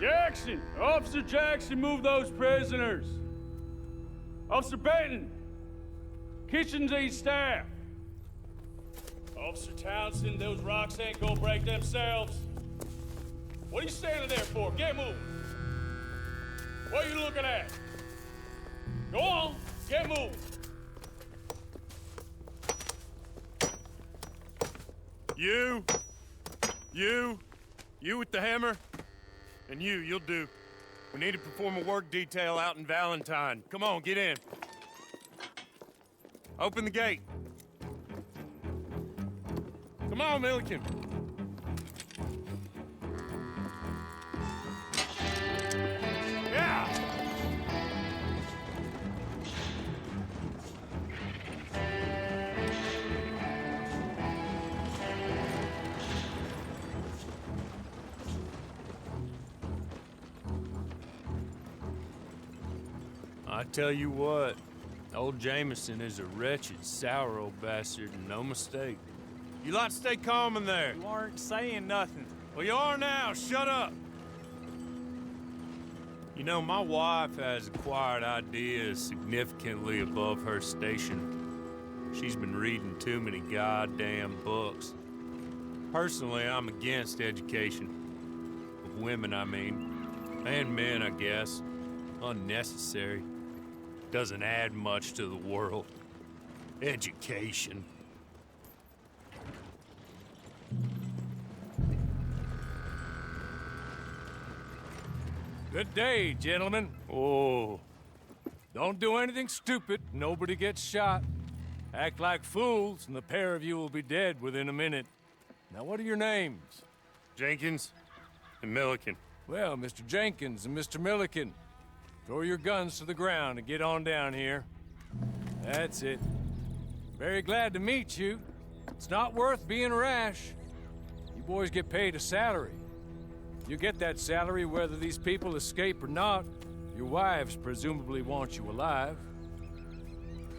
Jackson! Officer Jackson, move those prisoners! Officer Benton! Kitchens aid staff! Officer Townsend, those rocks ain't gonna break themselves. What are you standing there for? Get moving! What are you looking at? Go on, get moving! You with the hammer? And you'll do. We need to perform a work detail out in Valentine. Come on, get in. Open the gate. Come on, Milliken. Yeah! I tell you what, old Jameson is a wretched, sour old bastard, and no mistake. You lot stay calm in there. You aren't saying nothing. Well, you are now. Shut up. You know, my wife has acquired ideas significantly above her station. She's been reading too many goddamn books. Personally, I'm against education. Of women, I mean. And men, I guess. Unnecessary. Doesn't add much to the world. Education. Good day, gentlemen. Oh. Don't do anything stupid. Nobody gets shot. Act like fools, and the pair of you will be dead within a minute. Now, what are your names? Jenkins and Milliken. Well, Mr. Jenkins and Mr. Milliken, throw your guns to the ground and get on down here. That's it. Very glad to meet you. It's not worth being rash. You boys get paid a salary. You get that salary whether these people escape or not. Your wives presumably want you alive.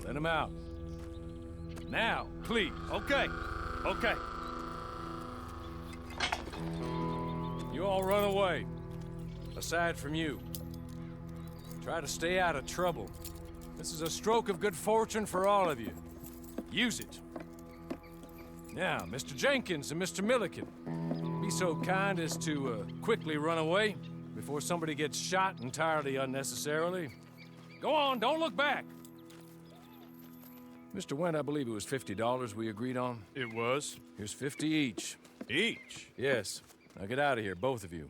Let them out. Now, please. Okay. You all run away. Aside from you. Try to stay out of trouble. This is a stroke of good fortune for all of you. Use it. Now, Mr. Jenkins and Mr. Milliken, be so kind as to quickly run away before somebody gets shot entirely unnecessarily. Go on, don't look back. Mr. Wendt, I believe it was $50 we agreed on. It was. Here's 50 each. Each? Yes. Now get out of here, both of you.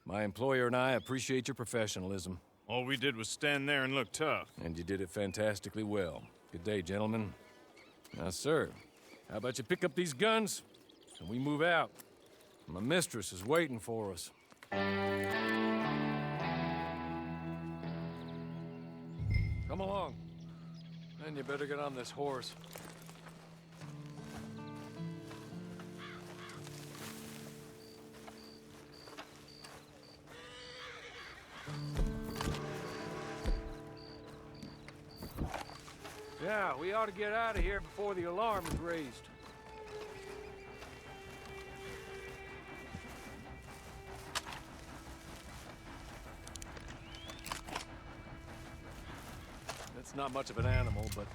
My employer and I appreciate your professionalism. All we did was stand there and look tough. And you did it fantastically well. Good day, gentlemen. Now, sir, how about you pick up these guns and we move out? My mistress is waiting for us. Come along. Then you better get on this horse. Yeah, we ought to get out of here before the alarm is raised. It's not much of an animal, but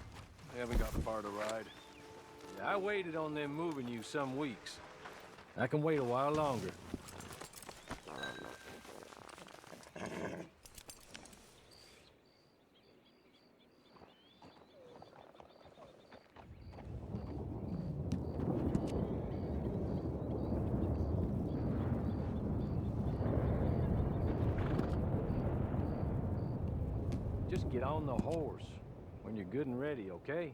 they haven't got far to ride. Yeah, I waited on them moving you some weeks. I can wait a while longer. Just get on the horse when you're good and ready, okay?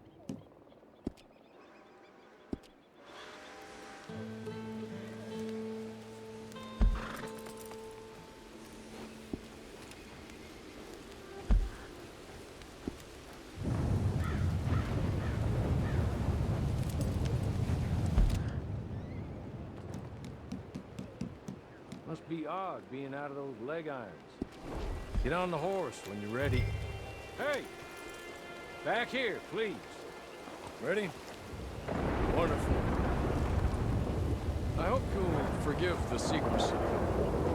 Must be odd being out of those leg irons. Get on the horse when you're ready. Hey! Back here, please. Ready? Wonderful. I hope you'll forgive the secrecy.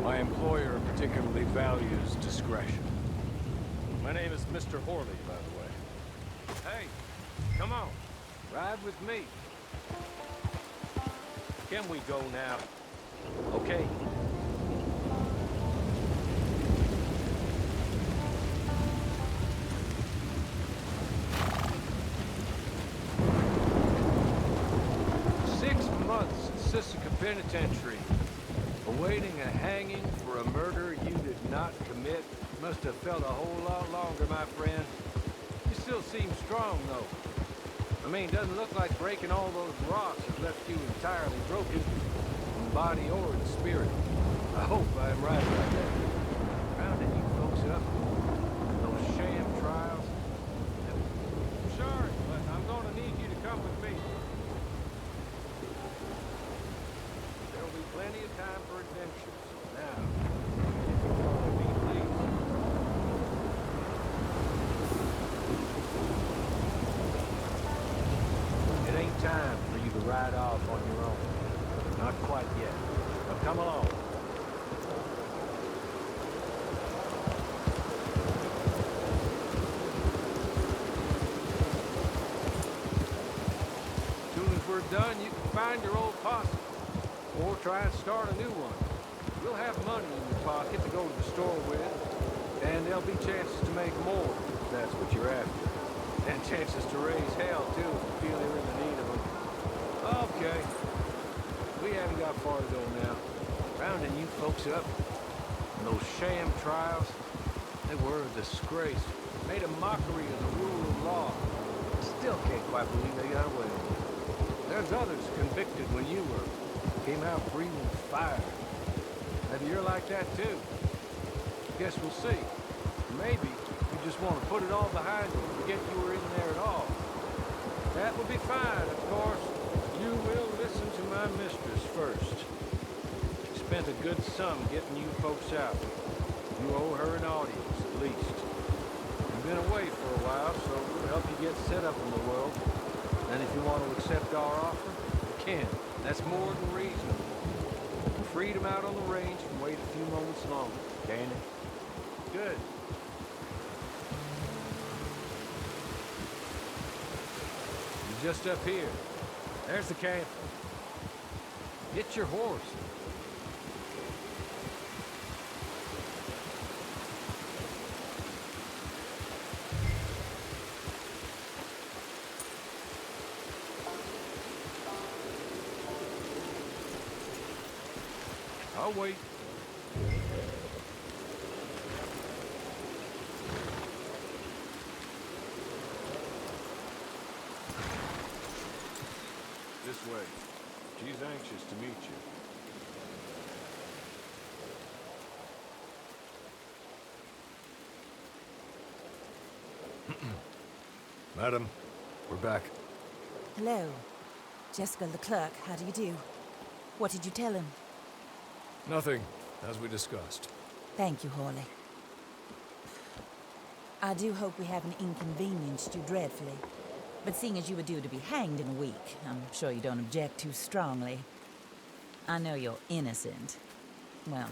My employer particularly values discretion. My name is Mr. Horley, by the way. Hey, come on. Ride with me. Can we go now? Okay. Sisika Penitentiary, awaiting a hanging for a murder you did not commit. Must have felt a whole lot longer, my friend. You still seem strong, though. I mean, doesn't look like breaking all those rocks has left you entirely broken, in body or in spirit. I hope I am right about that. Rounding you folks up, those sham trials. I'm sorry, but I'm gonna need you to come with me. Plenty of time for adventure. Now, if you follow me, please. It ain't time for you to ride off on your own. Not quite yet. But come along. As soon as we're done, you can find your old posse. Or try and start a new one. You'll have money in your pocket to go to the store with, and there'll be chances to make more, if that's what you're after. And chances to raise hell, too, if you feel you're in the need of them. Okay. We haven't got far to go now. Rounding you folks up. And those sham trials, they were a disgrace. Made a mockery of the rule of law. Still can't quite believe they got away. There's others convicted when you were. Came out breathing fire. Maybe you're like that too. Guess we'll see. Maybe you just want to put it all behind you and forget you were in there at all. That will be fine, of course. You will listen to my mistress first. She spent a good sum getting you folks out. You owe her an audience, at least. You've been away for a while, so we'll help you get set up in the world. And if you want to accept our offer, you can. That's more than reasonable. Freedom out on the range can wait a few moments longer, can it? Good. You're just up here. There's the camp. Get your horse. I'll wait. This way. She's anxious to meet you. Madam, we're back. Hello. Jessica Leclerc, how do you do? What did you tell him? Nothing, as we discussed. Thank you, Horley. I do hope we haven't inconvenienced you dreadfully. But seeing as you were due to be hanged in a week, I'm sure you don't object too strongly. I know you're innocent. Well,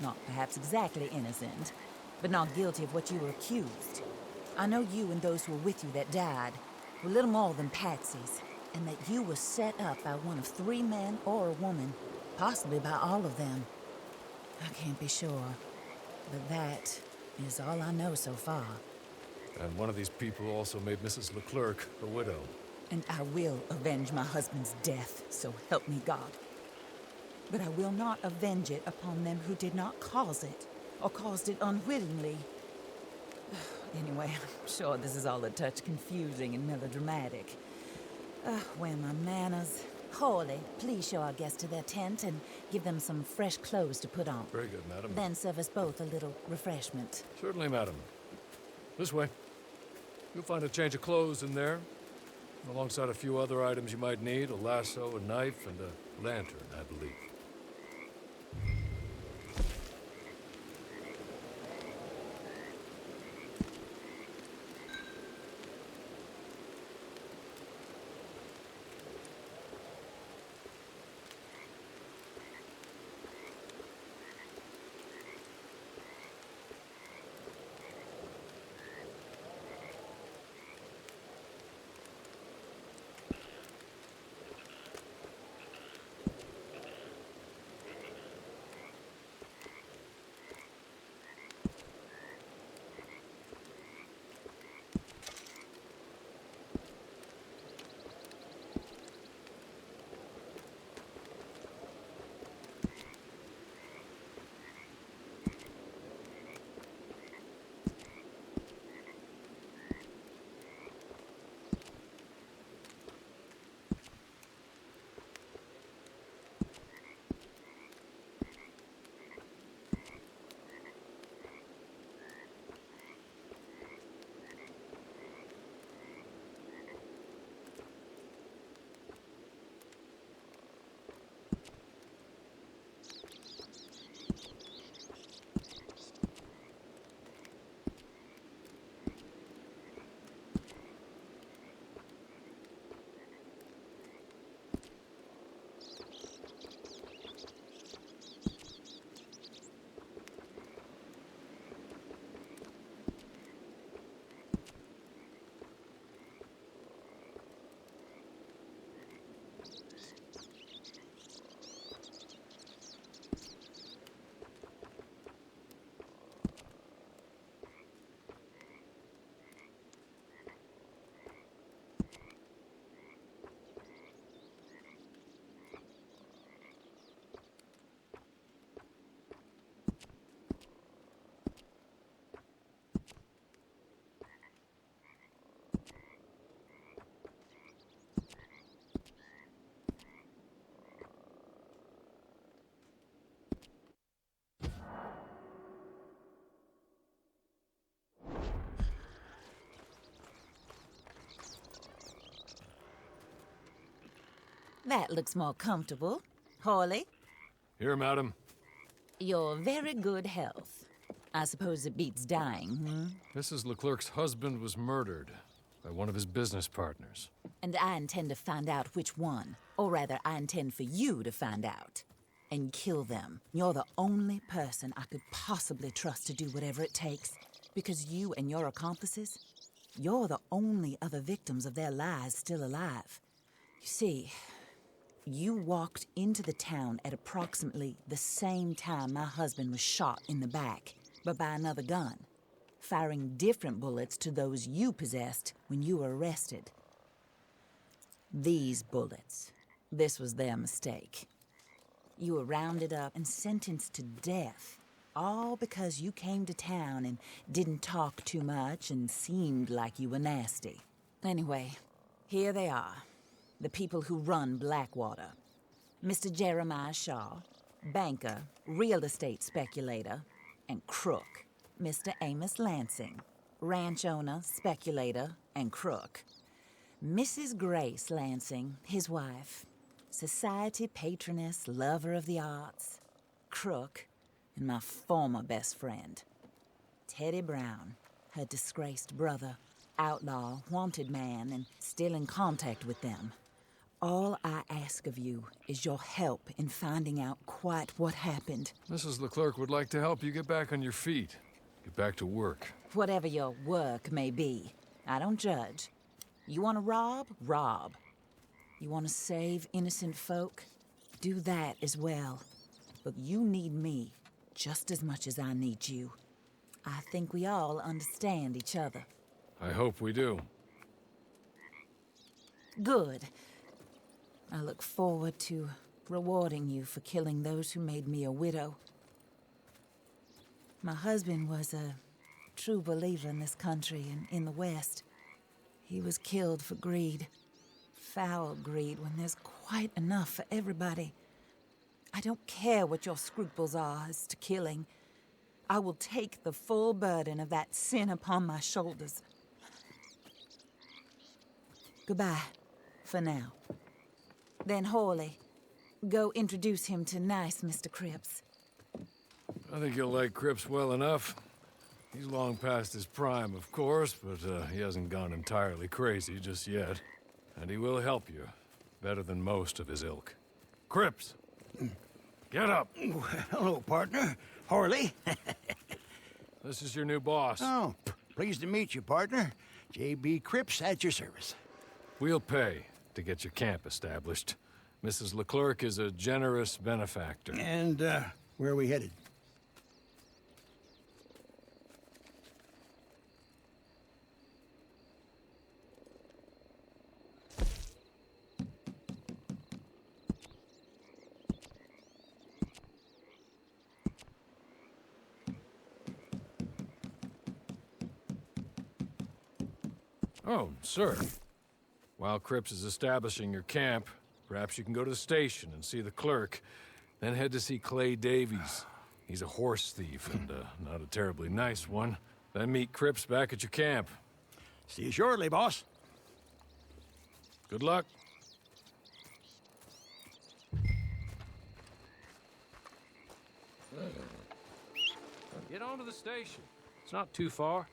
not perhaps exactly innocent, but not guilty of what you were accused. I know you and those who were with you that died were little more than patsies, and that you were set up by one of 3 men or a woman, possibly by all of them. I can't be sure, but that is all I know so far. And one of these people also made Mrs. Leclerc a widow. And I will avenge my husband's death, so help me God. But I will not avenge it upon them who did not cause it, or caused it unwittingly. Anyway, I'm sure this is all a touch confusing and melodramatic. Where are my manners? Horley, please show our guests to their tent and give them some fresh clothes to put on. Very good, madam. Then serve us both a little refreshment. Certainly, madam. This way. You'll find a change of clothes in there, alongside a few other items you might need, a lasso, a knife, and a lantern, I believe. That looks more comfortable. Hawley, Here, madam. your very good health. I suppose it beats dying, hmm? Mrs. Leclerc's husband was murdered by one of his business partners. And I intend to find out which one. Or rather, I intend for you to find out. And kill them. You're the only person I could possibly trust to do whatever it takes. Because you and your accomplices, you're the only other victims of their lies still alive. You see, you walked into the town at approximately the same time my husband was shot in the back, but by another gun, firing different bullets to those you possessed when you were arrested. These bullets, this was their mistake. You were rounded up and sentenced to death, all because you came to town and didn't talk too much and seemed like you were nasty. Anyway, here they are, the people who run Blackwater. Mr. Jeremiah Shaw, banker, real estate speculator, and crook. Mr. Amos Lansing, ranch owner, speculator, and crook. Mrs. Grace Lansing, his wife, society patroness, lover of the arts, crook, and my former best friend. Teddy Brown, her disgraced brother, outlaw, wanted man, and still in contact with them. All I ask of you is your help in finding out quite what happened. Mrs. Leclerc would like to help you get back on your feet. Get back to work. Whatever your work may be, I don't judge. You want to rob? Rob. You want to save innocent folk? Do that as well. But you need me just as much as I need you. I think we all understand each other. I hope we do. Good. I look forward to rewarding you for killing those who made me a widow. My husband was a true believer in this country and in the West. He was killed for greed. Foul greed when there's quite enough for everybody. I don't care what your scruples are as to killing. I will take the full burden of that sin upon my shoulders. Goodbye, for now. Then Hawley, go introduce him to nice Mr. Cripps. I think you'll like Cripps well enough. He's long past his prime, of course, but he hasn't gone entirely crazy just yet. And he will help you, better than most of his ilk. Cripps! Get up! Hello, partner. Hawley. This is your new boss. Oh, pleased to meet you, partner. J.B. Cripps at your service. We'll pay to get your camp established. Mrs. Leclerc is a generous benefactor. And, where are we headed? Oh, sir. While Cripps is establishing your camp, perhaps you can go to the station and see the clerk, then head to see Clay Davies. He's a horse thief and not a terribly nice one. Then meet Cripps back at your camp. See you shortly, boss. Good luck. Get on to the station. It's not too far.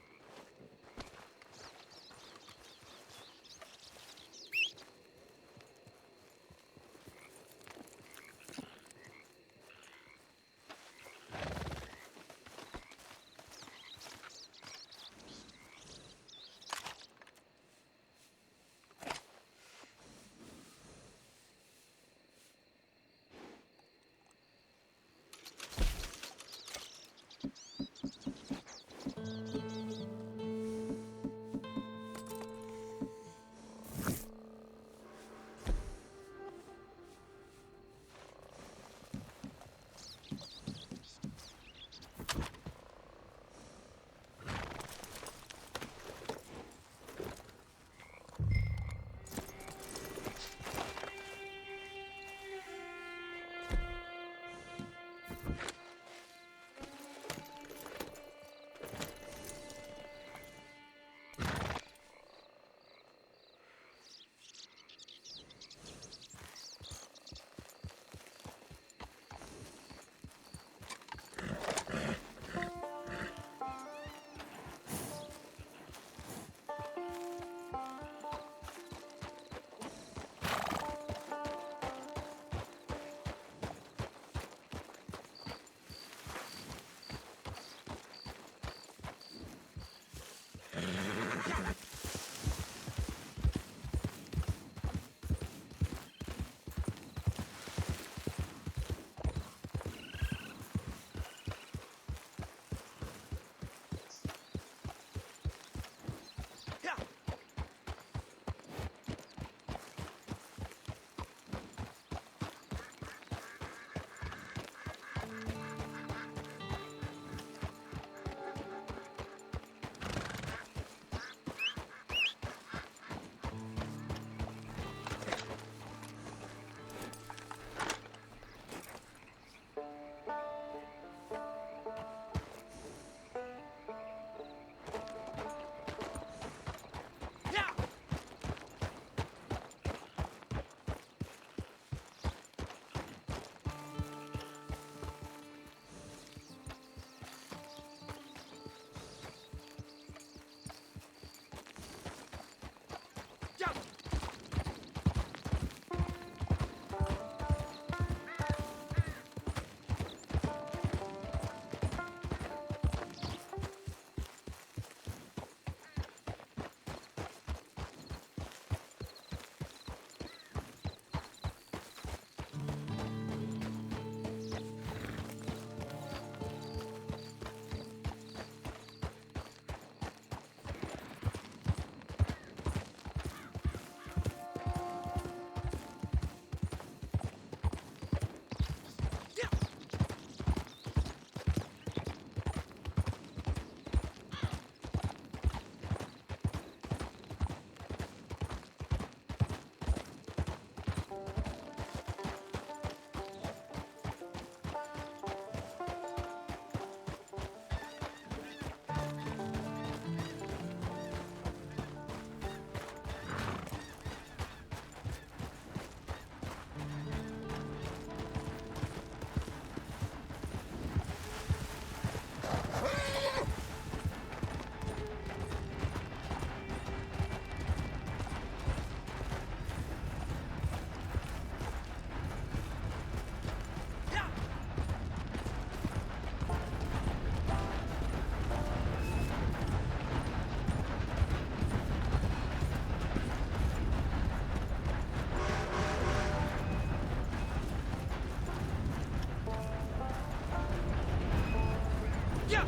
Yeah,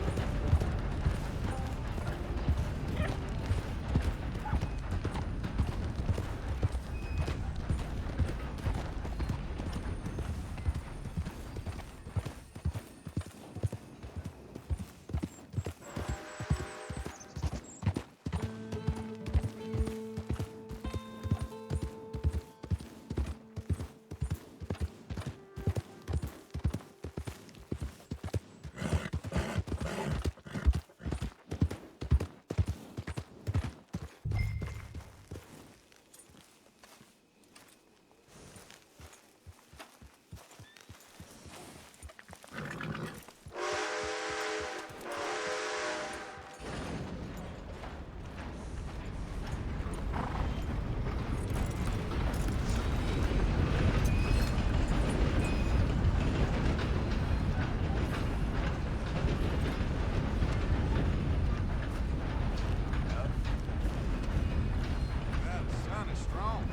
the sun is strong.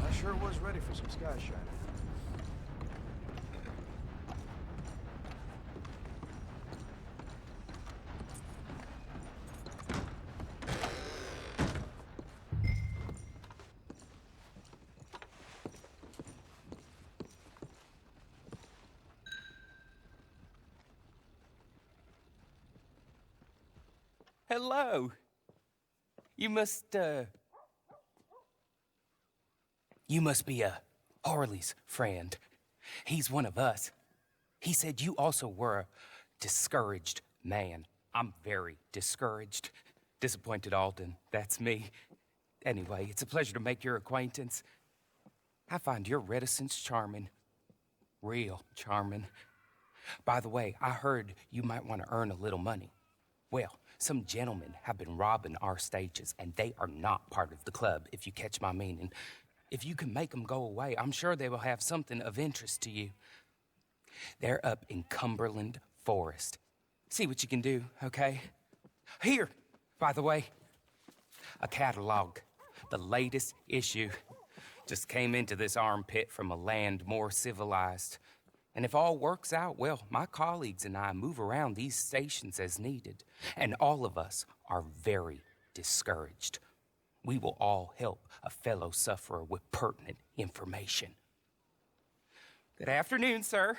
I sure was ready for some sky shining. Hello. You must be Harley's friend. He's one of us. He said you also were a discouraged man. I'm very discouraged. Disappointed Alden, that's me. Anyway, it's a pleasure to make your acquaintance. I find your reticence charming. Real charming. By the way, I heard you might want to earn a little money. Well, some gentlemen have been robbing our stages, and they are not part of the club, if you catch my meaning. If you can make them go away, I'm sure they will have something of interest to you. They're up in Cumberland Forest. See what you can do, okay? Here, by the way, a catalog, the latest issue. Just came into this armpit from a land more civilized. And if all works out, well, my colleagues and I move around these stations as needed. And all of us are very discouraged. We will all help a fellow sufferer with pertinent information. Good afternoon, sir.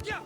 Yeah!